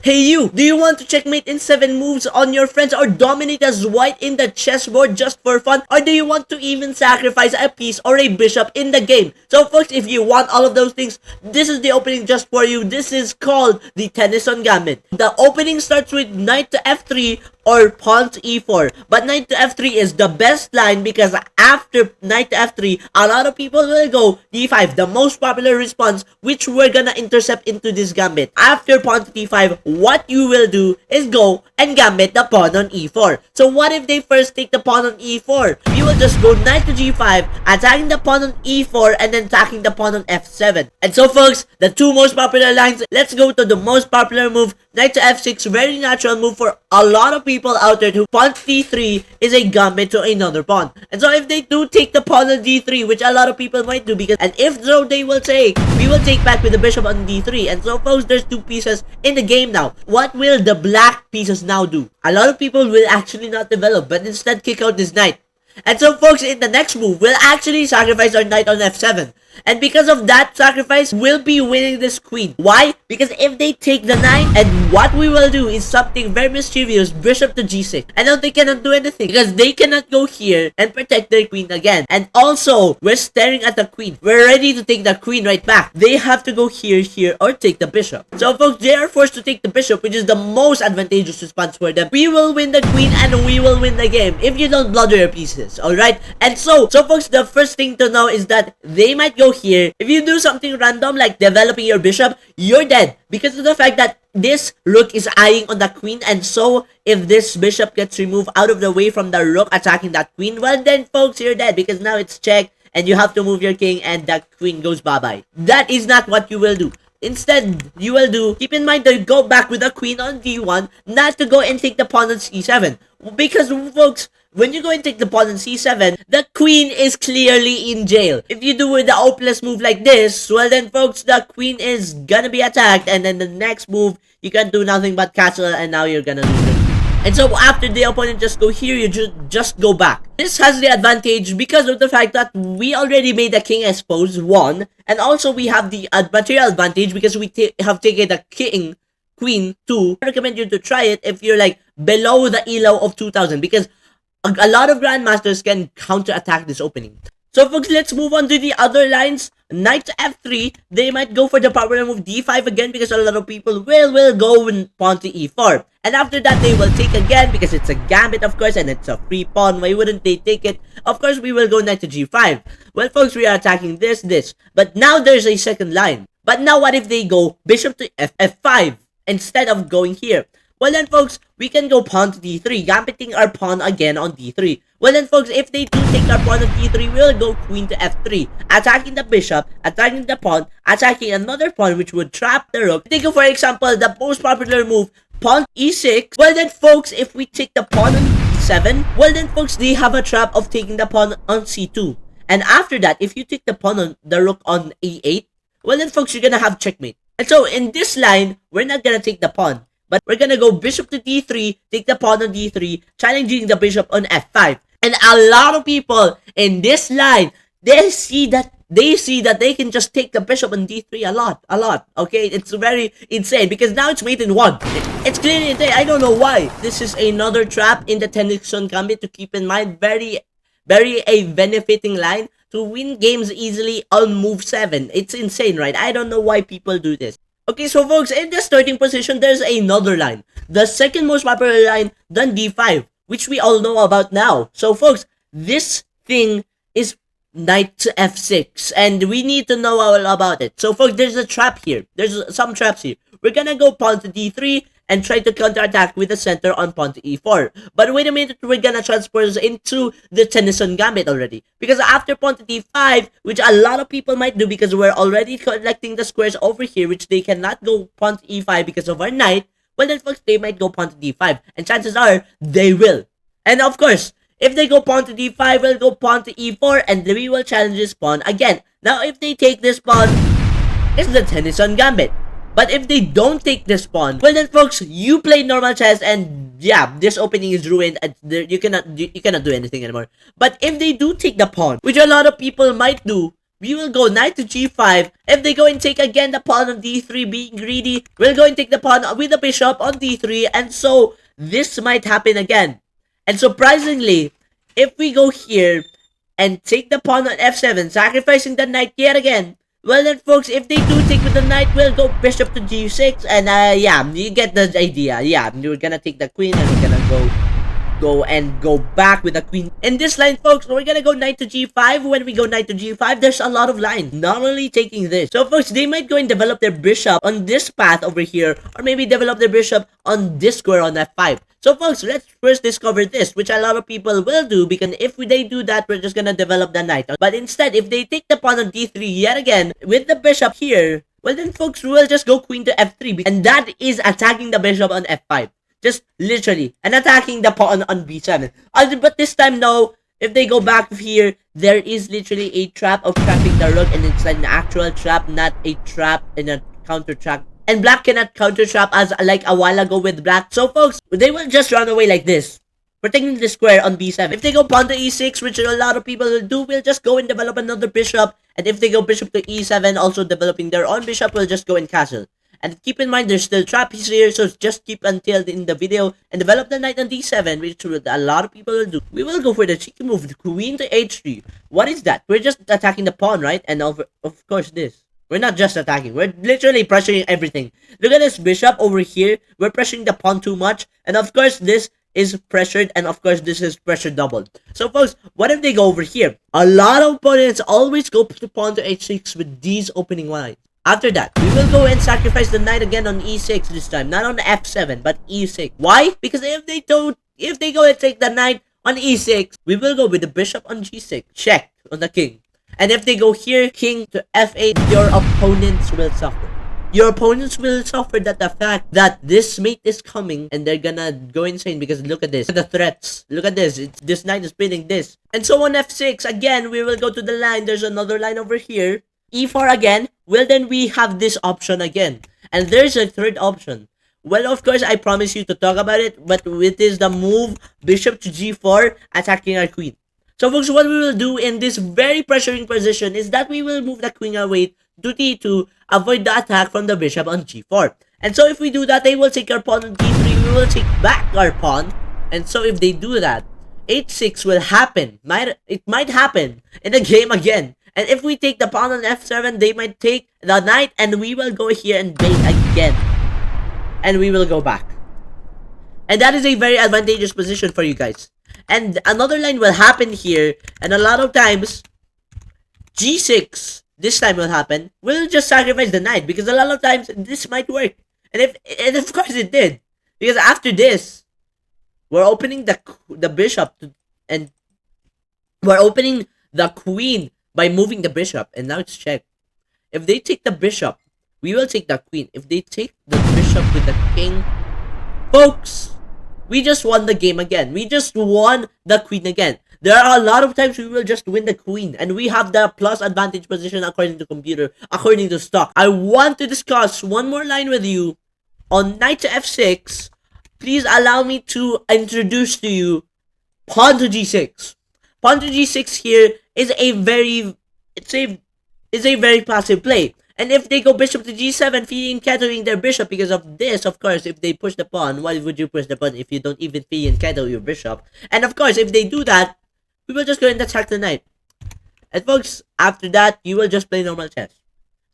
Hey you, do you want to checkmate in 7 moves on your friends or dominate as white in the chessboard just for fun? Or do you want to even sacrifice a piece or a bishop in the game? So folks, if you want all of those things, this is the opening just for you. This is called the Tennyson Gambit. The opening starts with knight to f3 or pawn to e4. But knight to f3 is the best line because after knight to f3, a lot of people will go d5, the most popular response, which we're gonna intercept into this gambit. After pawn to d5, what you will do is go and gambit the pawn on e4. So what if they first take the pawn on e4? You will just go knight to g5, attacking the pawn on e4, and then attacking the pawn on f7. And so folks, the two most popular lines, let's go to the most popular move, knight to f6, very natural move for a lot of people out there who pawn to d3 is a gambit to another pawn. And so if they do take the pawn on d3, which a lot of people might do, because and if so, they will say, we will take back with the bishop on d3. And so folks, there's two pieces in the game now. What will the black pieces now do? A lot of people will actually not develop, but instead kick out this knight. And so folks, in the next move, we'll actually sacrifice our knight on f7. And because of that sacrifice, we'll be winning this queen. Why? Because if they take the knight, and what we will do is something very mischievous, bishop to g6. And now they cannot do anything because they cannot go here and protect their queen again. And also, we're staring at the queen. We're ready to take the queen right back. They have to go here, here, or take the bishop. So folks, they are forced to take the bishop, which is the most advantageous response for them. We will win the queen and we will win the game if you don't blunder your pieces. Alright? And so folks, the first thing to know is that they might go here. If you do something random like developing your bishop, you're dead because of the fact that this rook is eyeing on the queen. And so if this bishop gets removed out of the way from the rook attacking that queen, well then folks, you're dead because now it's check and you have to move your king and that queen goes bye-bye. That is not what you will do. Instead, you will do, keep in mind to go back with the queen on d1, not to go and take the pawn on c7. Because folks, when you go and take the pawn on c7, the queen is clearly in jail. If you do with the hopeless move like this, well then folks, the queen is gonna be attacked, and then the next move, you can do nothing but castle, and now you're gonna lose it. And so after the opponent just go here, you just go back. This has the advantage because of the fact that we already made the king exposed 1, and also we have the material advantage because we have taken the king, queen 2. I recommend you to try it if you're like below the elo of 2000 because a lot of grandmasters can counterattack this opening. So folks, let's move on to the other lines. Knight to f3, they might go for the popular move d5 again because a lot of people will go with pawn to e4. And after that, they will take again because it's a gambit, of course, and it's a free pawn. Why wouldn't they take it? Of course, we will go knight to g5. Well, folks, we are attacking this. But now there's a second line. But now what if they go bishop to f5 instead of going here? Well then folks, we can go pawn to d3, gambiting our pawn again on d3. Well then folks, if they do take our pawn on d3, we'll go queen to f3, attacking the bishop, attacking the pawn, attacking another pawn which would trap the rook. Take for example, the most popular move, pawn e6. Well then folks, if we take the pawn on e7, well then folks, they have a trap of taking the pawn on c2. And after that, if you take the pawn on the rook on a8, well then folks, you're gonna have checkmate. And so in this line, we're not gonna take the pawn. But we're gonna go bishop to d3, take the pawn on d3, challenging the bishop on f5. And a lot of people in this line, they see that they can just take the bishop on d3 a lot. Okay, it's very insane because now it's mate in 1. It's clearly insane. I don't know why. This is another trap in the Tennyson Gambit to keep in mind. Very a benefiting line to win games easily on move 7. It's insane, right? I don't know why people do this. Okay, so folks, in the starting position, there's another line. The second most popular line, then d5, which we all know about now. So folks, this thing is knight to f6, and we need to know all about it. So folks, there's a trap here. There's some traps here. We're gonna go pawn to d3 and try to counterattack with the center on pawn to e4. But wait a minute, we're gonna transpose into the Tennyson Gambit already. Because after pawn to d5, which a lot of people might do because we're already collecting the squares over here, which they cannot go pawn to e5 because of our knight, well then folks, they might go pawn to d5. And chances are, they will. And of course, if they go pawn to d5, we'll go pawn to e4 and we will challenge this pawn again. Now if they take this pawn, it's the Tennyson Gambit. But if they don't take this pawn, well then folks, you play normal chess and yeah, this opening is ruined and you cannot do anything anymore. But if they do take the pawn, which a lot of people might do, we will go knight to g5. If they go and take again the pawn on d3, being greedy, we'll go and take the pawn with the bishop on d3, and so this might happen again. And surprisingly, if we go here and take the pawn on f7, sacrificing the knight yet again, well then folks, if they do take with the knight, we'll go bishop to g6, and yeah, you get the idea. Yeah, we're gonna take the queen, and we're gonna go back with the queen. In this line, folks, we're gonna go knight to g5. When we go knight to g5, there's a lot of lines, not only taking this. So folks, they might go and develop their bishop on this path over here, or maybe develop their bishop on this square on f5. So folks, let's first discover this, which a lot of people will do, because if they do that, we're just gonna develop the knight. But instead, if they take the pawn on d3 yet again with the bishop here, well then folks, we'll just go queen to f3, and that is attacking the bishop on f5. Just literally, and attacking the pawn on b7. But this time, no. If they go back here, there is literally a trap of trapping the rook, and it's an actual trap, not a trap in a counter trap. And black cannot counter trap as like a while ago with black. So folks, they will just run away like this, protecting the square on b7. If they go pawn to e6, which a lot of people will do, we'll just go and develop another bishop. And if they go bishop to e7, also developing their own bishop, we'll just go and castle. And keep in mind, there's still traps here, so just keep until in the video and develop the knight on d7, which a lot of people will do. We will go for the cheeky move, queen to h3. What is that? We're just attacking the pawn, right? And of course this. We're not just attacking, we're literally pressuring everything. Look at this bishop over here. We're pressuring the pawn too much. And of course, this is pressured, and of course, this is pressure doubled. So folks, what if they go over here? A lot of opponents always go to pawn to h6 with these opening lines. After that, we will go and sacrifice the knight again on e6 this time. Not on f7, but e6. Why? Because if they go and take the knight on e6, we will go with the bishop on g6. Check on the king. And if they go here, king to f8, your opponents will suffer. Your opponents will suffer the fact that this mate is coming, and they're gonna go insane because look at this. Look at the threats. Look at this. This knight is pinning this. And so on f6, again, we will go to the line. There's another line over here. e4 again. Well, then we have this option again. And there's a third option. Well, of course, I promise you to talk about it, but it is the move bishop to g4, attacking our queen. So folks, what we will do in this very pressuring position is that we will move the queen away to d2, avoid the attack from the bishop on g4. And so if we do that, they will take our pawn on d3, we will take back our pawn. And so if they do that, h6 will happen. It might happen in the game again. And if we take the pawn on f7, they might take the knight, and we will go here and bait again. And we will go back. And that is a very advantageous position for you guys. And another line will happen here, and a lot of times, g6, this time will happen. We'll just sacrifice the knight, because a lot of times, this might work. And of course it did. Because after this, we're opening the bishop, and we're opening the queen by moving the bishop. And now it's check. If they take the bishop, we will take the queen. If they take the bishop with the king, folks, we just won the game again. We just won the queen again. There are a lot of times we will just win the queen, and we have the plus advantage position according to computer, according to stock. I want to discuss one more line with you on knight to f6. Please allow me to introduce to you pawn to g6. Pawn to g6 here is a very passive play. And if they go bishop to g7, feeding and kettling their bishop because of this, of course, if they push the pawn, why would you push the pawn if you don't even feed and kettle your bishop? And of course, if they do that, we will just go and attack the knight. And folks, after that, you will just play normal chess.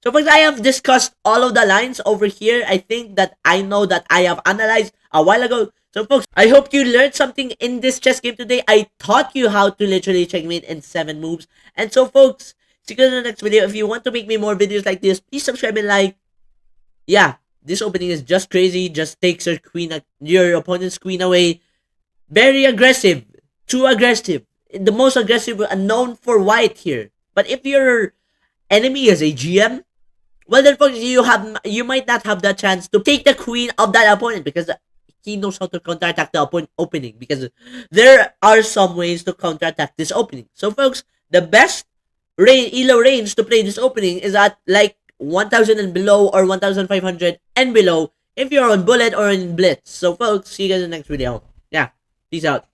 So folks, I have discussed all of the lines over here. I think that I know that I have analyzed a while ago. So folks, I hope you learned something in this chess game today. I taught you how to literally checkmate in 7 moves. And so folks, see you in the next video. If you want to make me more videos like this, please subscribe and like. Yeah, this opening is just crazy. Just takes your opponent's queen away. Very aggressive. Too aggressive. The most aggressive known for white here. But if your enemy is a GM, well then folks, you might not have the chance to take the queen of that opponent, because he knows how to counterattack the opening, because there are some ways to counterattack this opening. So folks, the best elo range to play this opening is at like 1000 and below, or 1500 and below if you're on bullet or in blitz. So folks, see you guys in the next video. Yeah, peace out.